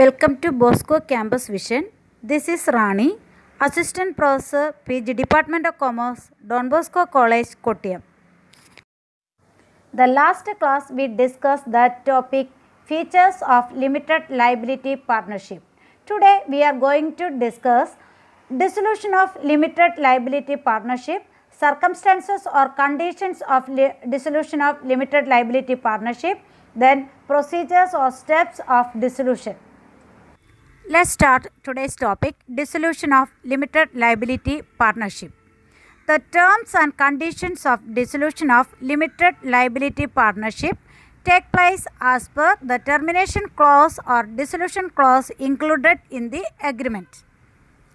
Welcome to Bosco Campus Vision. This is Rani, Assistant Professor, PG Department of Commerce, Don Bosco College, Kottayam. The last class we discussed the topic Features of Limited Liability Partnership. Today we are going to discuss Dissolution of Limited Liability Partnership, Circumstances or Conditions of Dissolution of Limited Liability Partnership, then Procedures or Steps of Dissolution. Let's start today's topic, Dissolution of Limited Liability Partnership. The terms and conditions of dissolution of limited liability partnership take place as per the termination clause or dissolution clause included in the agreement.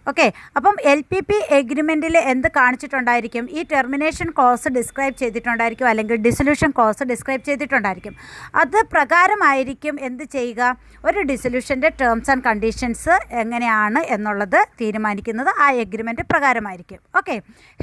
Okay, അപ്പം LPP എഗ്രിമെൻറ്റിൽ എന്ത് കാണിച്ചിട്ടുണ്ടായിരിക്കും? ഈ termination close describe ചെയ്തിട്ടുണ്ടായിരിക്കും, അല്ലെങ്കിൽ dissolution close describe ചെയ്തിട്ടുണ്ടായിരിക്കും. അത് പ്രകാരമായിരിക്കും എന്ത് ചെയ്യുക? ഒരു ഡിസൊല്യൂഷൻ്റെ terms and conditions എങ്ങനെയാണ് എന്നുള്ളത് തീരുമാനിക്കുന്നത് ആ എഗ്രിമെൻറ്റ് പ്രകാരമായിരിക്കും. Okay,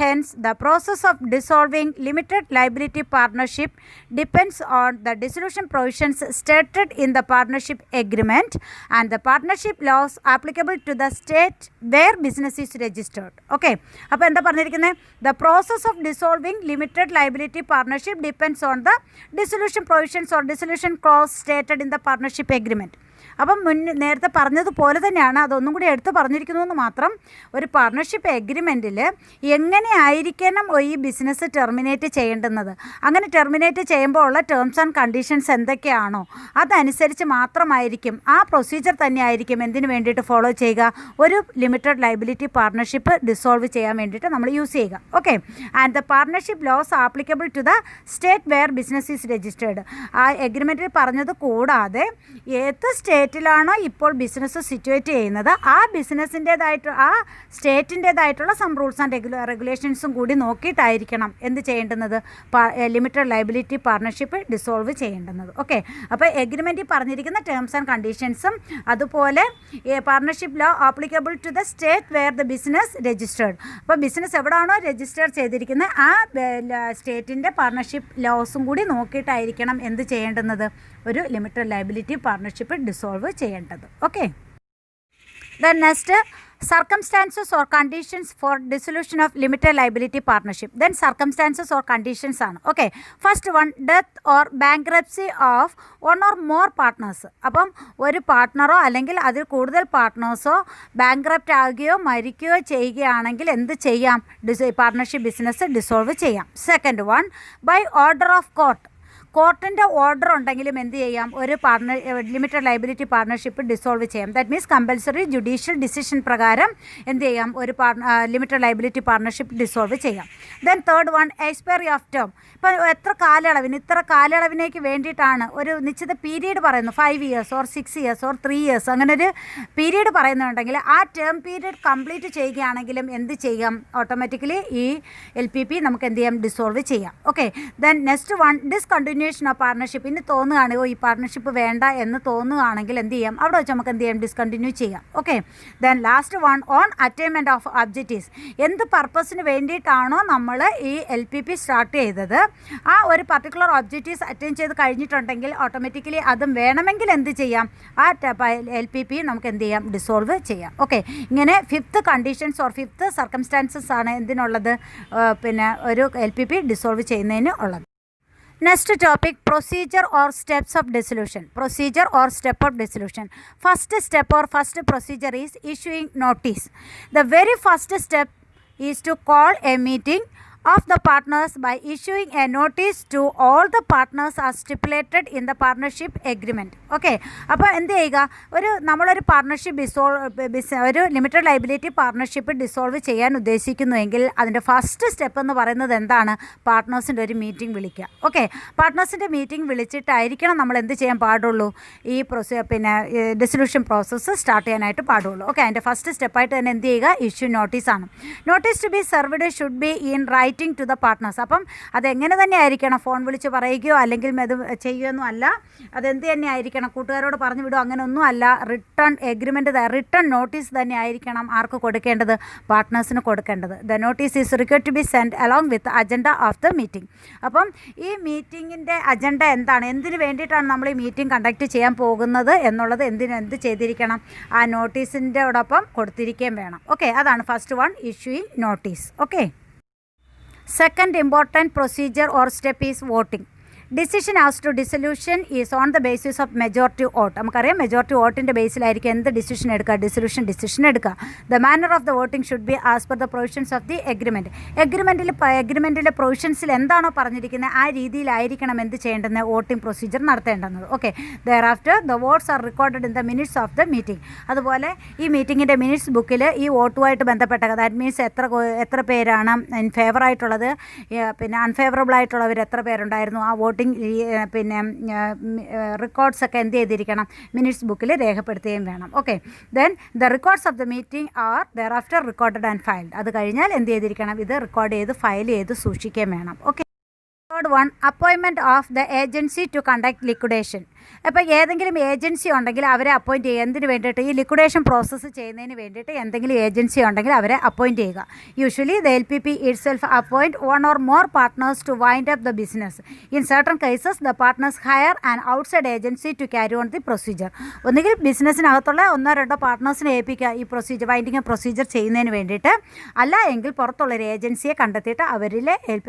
hence the process of dissolving limited liability partnership depends on the dissolution provisions stated in the partnership agreement and the partnership laws applicable to the state where business is registered. Okay, അപ്പോൾ എന്താ പറഞ്ഞിരിക്കുന്നത്? The process of dissolving limited liability partnership depends on the dissolution provisions or dissolution clause stated in the partnership agreement. അപ്പം നേരത്തെ പറഞ്ഞതുപോലെ തന്നെയാണ്, അതൊന്നും കൂടി എടുത്ത് പറഞ്ഞിരിക്കുന്നു എന്ന് മാത്രം. ഒരു പാർട്ണർഷിപ്പ് എഗ്രിമെൻറ്റിൽ എങ്ങനെയായിരിക്കണം ഈ ബിസിനസ് ടെർമിനേറ്റ് ചെയ്യേണ്ടുന്നത്, അങ്ങനെ ടെർമിനേറ്റ് ചെയ്യുമ്പോൾ ഉള്ള ടേംസ് ആൻഡ് കണ്ടീഷൻസ് എന്തൊക്കെയാണോ അതനുസരിച്ച് മാത്രമായിരിക്കും, ആ പ്രൊസീജിയർ തന്നെയായിരിക്കും എന്തിനു വേണ്ടിയിട്ട് ഫോളോ ചെയ്യുക, ഒരു ലിമിറ്റഡ് ലയബിലിറ്റി പാർട്ണർഷിപ്പ് ഡിസോൾവ് ചെയ്യാൻ വേണ്ടിയിട്ട് നമ്മൾ യൂസ് ചെയ്യുക. Okay, and the partnership laws applicable to the state where business is registered. ആ എഗ്രിമെൻറ്റിൽ പറഞ്ഞത് കൂടാതെ ഏത് സ്റ്റേറ്റിലാണോ ഇപ്പോൾ ബിസിനസ് സിറ്റുവേറ്റ് ചെയ്യുന്നത് ആ ബിസിനസ്സിൻ്റേതായിട്ട് ആ സ്റ്റേറ്റിൻ്റേതായിട്ടുള്ള സം റൂൾസ് ആൻഡ് റെഗുലേഷൻസും കൂടി നോക്കിയിട്ടായിരിക്കണം എന്ത് ചെയ്യേണ്ടുന്നത്, ലിമിറ്റഡ് ലയബിലിറ്റി പാർട്ണർഷിപ്പ് ഡിസോൾവ് ചെയ്യേണ്ടുന്നത്. ഓക്കെ, അപ്പോൾ എഗ്രിമെൻറ്റിൽ പറഞ്ഞിരിക്കുന്ന ടേംസ് ആൻഡ് കണ്ടീഷൻസും അതുപോലെ partnership law applicable to the state where the business registered. അപ്പോൾ ബിസിനസ് എവിടെയാണോ രജിസ്റ്റർ ചെയ്തിരിക്കുന്നത് ആ സ്റ്റേറ്റിൻ്റെ പാർട്ണർഷിപ്പ് ലോസും കൂടി നോക്കിയിട്ടായിരിക്കണം എന്ത് ചെയ്യേണ്ടുന്നത്, ഒരു ലിമിറ്റഡ് ലയബിലിറ്റി പാർട്ണർഷിപ്പ് ഡിസോൾവ് ചെയ്യേണ്ടത്. Okay, then next circumstances or conditions for dissolution of limited liability partnership. Then circumstances or conditions ആണ്. Okay, first one, death or bankruptcy of one or more partners. അപ്പം ഒരു പാർട്ട്ണറോ അല്ലെങ്കിൽ അതിൽ കൂടുതൽ പാർട്ട്നേഴ്സോ bankrupt ആകുകയോ മരിക്കുകയോ ചെയ്യുകയാണെങ്കിൽ എന്ത് ചെയ്യാം? പാർട്ണർഷിപ്പ് ബിസിനസ് ഡിസോൾവ് ചെയ്യാം. Second one, by order of കോർട്ടിൻ്റെ ഓർഡർ ഉണ്ടെങ്കിലും എന്ത് ചെയ്യാം? ഒരു ലിമിറ്റഡ് ലയബിലിറ്റി പാർട്ണർഷിപ്പ് ഡിസോൾവ് ചെയ്യാം. That means compulsory judicial decision പ്രകാരം എന്ത് ചെയ്യാം? ഒരു ലിമിറ്റഡ് ലയബിലിറ്റി പാർട്ണർഷിപ്പ് ഡിസോൾവ് ചെയ്യാം. Then third one, expiry of term. ഇപ്പോൾ ഇത്ര കാലയളവിനേക്ക് വേണ്ടിയിട്ടാണ് ഒരു നിശ്ചിത പീരീഡ് പറയുന്നു, 5 years or 6 years or 3 years അങ്ങനെ ഒരു പീരീഡ് പറയുന്നുണ്ടെങ്കിൽ ആ ടേം പീരീഡ് കംപ്ലീറ്റ് ചെയ്യുകയാണെങ്കിലും എന്ത് ചെയ്യാം? ഓട്ടോമാറ്റിക്കലി ഈ LPP നമുക്ക് എന്ത് ചെയ്യാം? ഡിസോൾവ് ചെയ്യാം. Okay, then next one, discontinuation of partnership. ഇനി തോന്നുകയാണെങ്കിൽ ഈ പാർട്ണർഷിപ്പ് വേണ്ട എന്ന് തോന്നുകയാണെങ്കിൽ എന്ത് ചെയ്യാം? അവിടെ വെച്ച് നമുക്ക് എന്ത് ചെയ്യാം? ഡിസ്കണ്ടിന്യൂ ചെയ്യാം. Okay, then last one, on attainment of objectives. എന്ത് പർപ്പസിന് വേണ്ടിയിട്ടാണോ നമ്മൾ ഈ LPP സ്റ്റാർട്ട് ചെയ്തത് ആ ഒരു പർട്ടിക്കുലർ ഒബ്ജക്റ്റീവ്സ് അറ്റൈൻ ചെയ്ത് കഴിഞ്ഞിട്ടുണ്ടെങ്കിൽ ഓട്ടോമാറ്റിക്കലി അതും വേണമെങ്കിൽ എന്ത് ചെയ്യാം? ആ LPP നമുക്ക് എന്ത് ചെയ്യാം? ഡിസോൾവ് ചെയ്യാം. ഓക്കെ, ഇങ്ങനെ 5th conditions or 5th circumstances ആണ് എന്തിനുള്ളത്, പിന്നെ ഒരു LPP ഡിസോൾവ് ചെയ്യുന്നതിന് ഉള്ളത്. Next topic, procedure or steps of dissolution. Procedure or step of dissolution. First step or first procedure is issuing notice. The very first step is to call a meeting of the partners by issuing a notice to all the partners as stipulated in the partnership agreement. Okay, അപ്പോൾ എന്ത് ചെയ്യുക? നമ്മളൊരു partnership ഒരു limited liability partnership dissolve ചെയ്യാൻ ഉദ്ദേശിക്കുന്നുവെങ്കിൽ അതിൻ്റെ first step എന്ന് പറയുന്നത് എന്താണ്? പാർട്ട്നേഴ്സിൻ്റെ ഒരു മീറ്റിംഗ് വിളിക്കുക. ഓക്കെ, പാർട്ട്നേഴ്സിൻ്റെ മീറ്റിംഗ് വിളിച്ചിട്ടായിരിക്കണം നമ്മൾ എന്ത് ചെയ്യാൻ പാടുള്ളൂ? ഈ ഡിസൊല്യൂഷൻ പ്രോസസ്സ് സ്റ്റാർട്ട് ചെയ്യാനായിട്ട് പാടുള്ളൂ. ഓക്കെ, അതിൻ്റെ ഫസ്റ്റ് സ്റ്റെപ്പായിട്ട് തന്നെ എന്ത് ചെയ്യുക? ഇഷ്യൂ നോട്ടീസാണ്. Notice to be served should be in writing writing to the partners. അപ്പം അതെങ്ങനെ തന്നെ ആയിരിക്കണം, ഫോൺ വിളിച്ച് പറയുകയോ അല്ലെങ്കിൽ അത് ചെയ്യുകയൊന്നും അല്ല. അതെന്ത് തന്നെ ആയിരിക്കണം, കൂട്ടുകാരോട് പറഞ്ഞു വിടുമോ, അങ്ങനെയൊന്നും അല്ല. റിട്ടേൺ നോട്ടീസ് തന്നെ ആയിരിക്കണം ആർക്ക് കൊടുക്കേണ്ടത്, പാർട്ട്നേഴ്സിന് കൊടുക്കേണ്ടത്. The notice is required to be send along with agenda of the meeting. അപ്പം ഈ മീറ്റിങ്ങിൻ്റെ അജണ്ട എന്താണ്, എന്തിനു വേണ്ടിയിട്ടാണ് നമ്മൾ ഈ മീറ്റിംഗ് കണ്ടക്ട് ചെയ്യാൻ പോകുന്നത് എന്നുള്ളത് എന്ത് ചെയ്തിരിക്കണം, ആ നോട്ടീസിൻ്റെയോടൊപ്പം കൊടുത്തിരിക്കുകയും വേണം. ഓക്കെ, അതാണ് first one, issuing notice. Okay, second important procedure or step is voting. Decision as to dissolution is on the basis of majority vote. നമുക്കറിയാം മെജോറിറ്റി വോട്ടിൻ്റെ ബേസിലായിരിക്കും എന്ത് ഡിസിഷൻ എടുക്കുക, ഡിസിഷൻ എടുക്കുക. The manner of the voting should be as per the provisions of the എഗ്രിമെൻറ്റിലെ പ്രൊവിഷൻസിൽ എന്താണോ പറഞ്ഞിരിക്കുന്നത് ആ രീതിയിലായിരിക്കണം എന്ത് ചെയ്യേണ്ടത്, വോട്ടിംഗ് പ്രൊസീജിയർ നടത്തേണ്ടത്. Okay, thereafter the votes are recorded in the minutes of the meeting. അതുപോലെ ഈ മീറ്റിങ്ങിൻ്റെ മിനിറ്റ്സ് ബുക്കിൽ ഈ വോട്ടുമായിട്ട് ബന്ധപ്പെട്ട, ദാറ്റ് മീൻസ് എത്ര പേരാണ് ഇൻ ഫേവറായിട്ടുള്ളത്, പിന്നെ അൺഫേവറബിൾ ആയിട്ടുള്ളവർ എത്ര പേരുണ്ടായിരുന്നു, ആ വോട്ടിംഗ് പിന്നെ റെക്കോർഡ്സൊക്കെ എന്ത് ചെയ്തിരിക്കണം, മിനിറ്റ്സ് ബുക്കിൽ രേഖപ്പെടുത്തുകയും വേണം. Okay, then the records of the meeting are there after recorded and filed. അത് കഴിഞ്ഞാൽ എന്ത് ചെയ്തിരിക്കണം, ഇത് റെക്കോർഡ് ചെയ്ത് ഫയൽ ചെയ്ത് സൂക്ഷിക്കുകയും വേണം. Okay, third one, appointment of the agency to conduct liquidation. അപ്പോൾ ഏതെങ്കിലും ഏജൻസി ഉണ്ടെങ്കിൽ അവരെ അപ്പോയിൻറ്റ് ചെയ്യുക. എന്തിനു വേണ്ടിയിട്ട്, ഈ ലിക്വിഡേഷൻ പ്രോസസ്സ് ചെയ്യുന്നതിന് വേണ്ടിയിട്ട് എന്തെങ്കിലും ഏജൻസി ഉണ്ടെങ്കിൽ അവരെ അപ്പോയിൻറ്റ് ചെയ്യുക. Usually the LPP itself appoint one or more partners to wind up the business. In certain cases the partners hire an outside agency to carry on the procedure. ഒന്നുകിൽ ബിസിനസ്സിനകത്തുള്ള ഒന്നോ രണ്ടോ പാർട്ട്നേഴ്സിനെ ഏൽപ്പിക്കുക ഈ വൈൻഡിങ് പ്രൊസീജിയർ ചെയ്യുന്നതിന് വേണ്ടിയിട്ട്, അല്ല എങ്കിൽ പുറത്തുള്ളൊരു ഏജൻസിയെ കണ്ടെത്തിയിട്ട്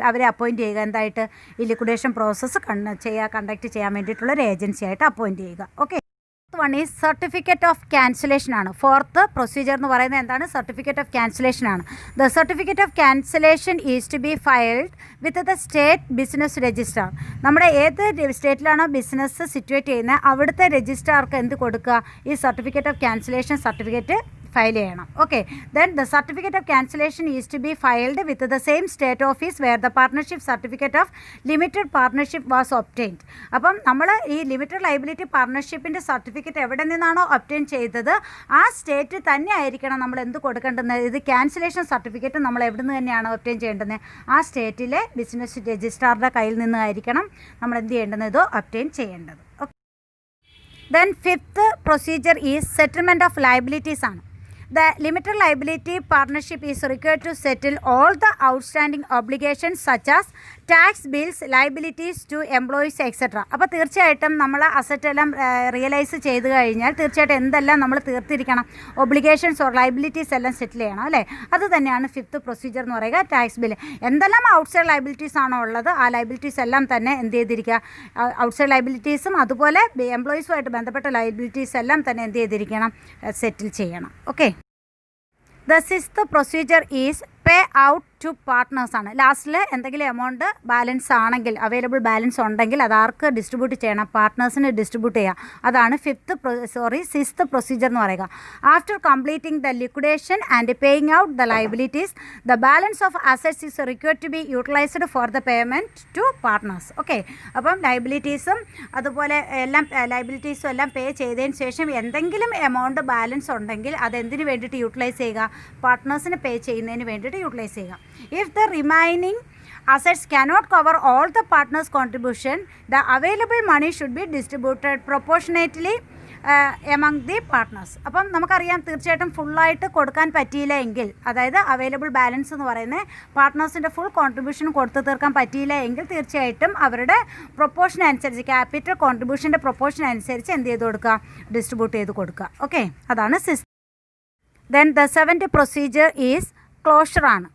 അവരെ അപ്പോയിൻറ്റ് ചെയ്യുക. എന്തായിട്ട്, ഈ ലിക്വിഡേഷൻ പ്രോസസ്സ് കണ്ടക്ട് ചെയ്യാൻ വേണ്ടിയിട്ടുള്ളൊരു ഏജൻസി ആയിട്ട് അപ്പോയിൻറ്റ് ചെയ്യുക. Okay, one is certificate of cancellation ആണ്. ഫോർത്ത് പ്രൊസീജിയർ എന്ന് പറയുന്നത് എന്താണ്, സർട്ടിഫിക്കറ്റ് ഓഫ് ക്യാൻസലേഷൻ ആണ്. The certificate of cancellation is to be filed with the state business registrar. നമ്മുടെ ഏത് സ്റ്റേറ്റിലാണോ ബിസിനസ് സിറ്റുവേറ്റ് ചെയ്യുന്നത് അവിടുത്തെ രജിസ്ട്രാർക്ക് എന്ത് കൊടുക്കുക, ഈ certificate of cancellation certificate file ചെയ്യണം. Okay, then the certificate of cancellation is to be filed with the same state office where the partnership certificate of limited partnership was obtained. അപ്പം നമ്മൾ ഈ limited liability പാർട്ണർഷിപ്പിൻ്റെ certificate എവിടെ നിന്നാണോ obtain ചെയ്തത് ആ state തന്നെ ആയിരിക്കണം നമ്മൾ എന്ത് കൊടുക്കേണ്ടത്, ഇത് ക്യാൻസലേഷൻ സർട്ടിഫിക്കറ്റ് നമ്മൾ എവിടെ നിന്ന് തന്നെയാണ് ഒബ്റ്റെയിൻ ചെയ്യേണ്ടത്, ആ സ്റ്റേറ്റിലെ ബിസിനസ് രജിസ്ട്രാറുടെ കയ്യിൽ നിന്നായിരിക്കണം നമ്മൾ എന്ത് ചെയ്യേണ്ടത്, ഇത് ഒബ്റ്റെയിൻ ചെയ്യേണ്ടത്. Okay, then fifth procedure is settlement of liabilities ആണ്. The limited liability partnership is required to settle all the outstanding obligations such as tax bills, liabilities to employees, etc. അപ്പോൾ തീർച്ചയായിട്ടും നമ്മൾ അസറ്റ് എല്ലാം റിയലൈസ് ചെയ്ത് കഴിഞ്ഞാൽ തീർച്ചയായിട്ടും എന്തെല്ലാം നമ്മൾ തീർത്തിരിക്കണം, ഒബ്ലിഗേഷൻസ് ഓർ ലൈബിലിറ്റീസ് എല്ലാം സെറ്റിൽ ചെയ്യണം അല്ലേ. അത് തന്നെയാണ് ഫിഫ്ത്ത് പ്രൊസീജിയർ എന്ന് പറയുക. ടാക്സ് ബില്ല് എന്തെല്ലാം ഔട്ട്സൈഡ് ലൈബിലിറ്റീസ് ആണോ ഉള്ളത് ആ ലൈബിലിറ്റീസ് എല്ലാം തന്നെ എന്ത് ചെയ്തിരിക്കുക, ഔട്ട്സൈഡ് ലൈബിലിറ്റീസും അതുപോലെ എംപ്ലോയീസുമായിട്ട് ബന്ധപ്പെട്ട ലൈബിലിറ്റീസ് എല്ലാം തന്നെ എന്ത് ചെയ്തിരിക്കണം, സെറ്റിൽ ചെയ്യണം. Okay, the sixth procedure is pay out to partners ആണ്. ലാസ്റ്റിൽ എന്തെങ്കിലും എമൗണ്ട് ബാലൻസ് ആണെങ്കിൽ, അവൈലബിൾ ബാലൻസ് ഉണ്ടെങ്കിൽ അത് ആർക്ക് ഡിസ്ട്രിബ്യൂട്ട് ചെയ്യണം, പാർട്ട്നേഴ്സിന് ഡിസ്ട്രിബ്യൂട്ട് ചെയ്യുക. അതാണ് സിക്സ്ത് പ്രൊസീജിയർ എന്ന് പറയുക. After completing the liquidation and paying out the liabilities the balance of assets is required to be utilised for the payment to partners. Okay, അപ്പം ലയബിലിറ്റീസും അതുപോലെ ലയബിലിറ്റീസും എല്ലാം പേ ചെയ്തതിന് ശേഷം എന്തെങ്കിലും എമൗണ്ട് ബാലൻസ് ഉണ്ടെങ്കിൽ അതെന്തിനു വേണ്ടിയിട്ട് യൂട്ടിലൈസ് ചെയ്യുക, പാർട്ട്നേഴ്സിന് പേ ചെയ്യുന്നതിന് വേണ്ടിയിട്ട് യൂട്ടിലൈസ് ചെയ്യുക. If the remaining assets cannot cover all the partners' contribution, the available money should be distributed proportionately among the partners. അപ്പം നമുക്കറിയാം തീർച്ചയായിട്ടും ഫുള്ളായിട്ട് കൊടുക്കാൻ പറ്റിയില്ല എങ്കിൽ, അതായത് അവൈലബിൾ ബാലൻസ് എന്ന് പറയുന്നത് പാർട്ട്നേഴ്സിൻ്റെ ഫുൾ കോൺട്രിബ്യൂഷൻ കൊടുത്തു തീർക്കാൻ പറ്റിയില്ല എങ്കിൽ തീർച്ചയായിട്ടും അവരുടെ പ്രൊപ്പോർഷൻ അനുസരിച്ച്, ക്യാപിറ്റൽ കോൺട്രിബ്യൂഷൻ്റെ പ്രൊപ്പോർഷൻ അനുസരിച്ച് എന്ത് ചെയ്ത് കൊടുക്കുക, ഡിസ്ട്രിബ്യൂട്ട് ചെയ്ത് കൊടുക്കുക. ഓക്കെ, അതാണ് system. Then the seventh procedure is closure ആണ്.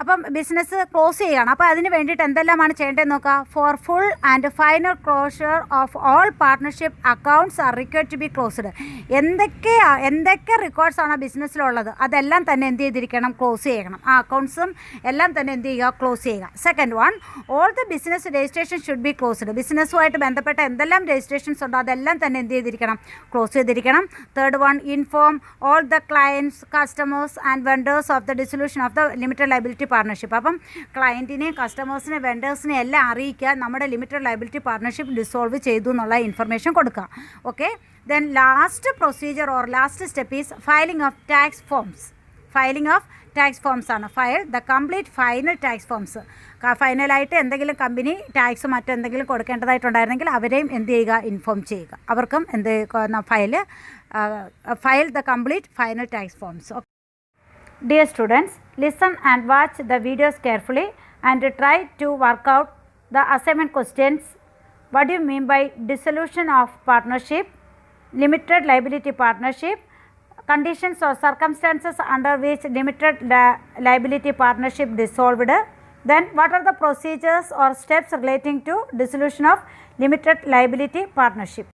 അപ്പം ബിസിനസ് ക്ലോസ് ചെയ്യുകയാണ്. അപ്പോൾ അതിന് വേണ്ടിയിട്ട് എന്തെല്ലാമാണ് ചെയ്യേണ്ടതെന്ന് നോക്കുക. For full and final closure of all partnership accounts are required to be closed. എന്തൊക്കെ റെക്കോർഡ്സ് ആണ് ബിസിനസ്സിലുള്ളത് അതെല്ലാം തന്നെ എന്ത് ചെയ്തിരിക്കണം, ക്ലോസ് ചെയ്യണം. ആ അക്കൗണ്ട്സും എല്ലാം തന്നെ എന്ത് ചെയ്യുക, ക്ലോസ് ചെയ്യുക. Second one, all the business registration should be closed. ബിസിനസ്സുമായിട്ട് ബന്ധപ്പെട്ട എന്തെല്ലാം രജിസ്ട്രേഷൻസ് ഉണ്ടോ അതെല്ലാം തന്നെ എന്ത് ചെയ്തിരിക്കണം, ക്ലോസ് ചെയ്തിരിക്കണം. Third one, inform all the clients, customers and vendors of the dissolution of the limited liability partnership. അപ്പം ക്ലയൻറ്റിനെയും കസ്റ്റമേഴ്സിനെ വെൻഡേഴ്സിനെ എല്ലാം അറിയിക്കുക നമ്മുടെ ലിമിറ്റഡ് ലയബിലിറ്റി പാർട്ണർഷിപ്പ് ഡിസോൾവ് ചെയ്തു എന്നുള്ള ഇൻഫർമേഷൻ കൊടുക്കുക. Okay, then last procedure or last step is filing of tax forms. Filing of tax forms ആണ്. File the complete final tax forms. ഫൈനലായിട്ട് എന്തെങ്കിലും കമ്പനി ടാക്സ് മറ്റെന്തെങ്കിലും കൊടുക്കേണ്ടതായിട്ടുണ്ടായിരുന്നെങ്കിൽ അവരെയും എന്ത് ചെയ്യുക, ഇൻഫോം ചെയ്യുക. അവർക്കും എന്ത് file the complete final tax forms. Dear students, listen and watch the videos carefully and try to work out the assignment questions. What do you mean by dissolution of partnership, limited liability partnership, conditions or circumstances under which limited liability partnership dissolved? Then what are the procedures or steps relating to dissolution of limited liability partnership?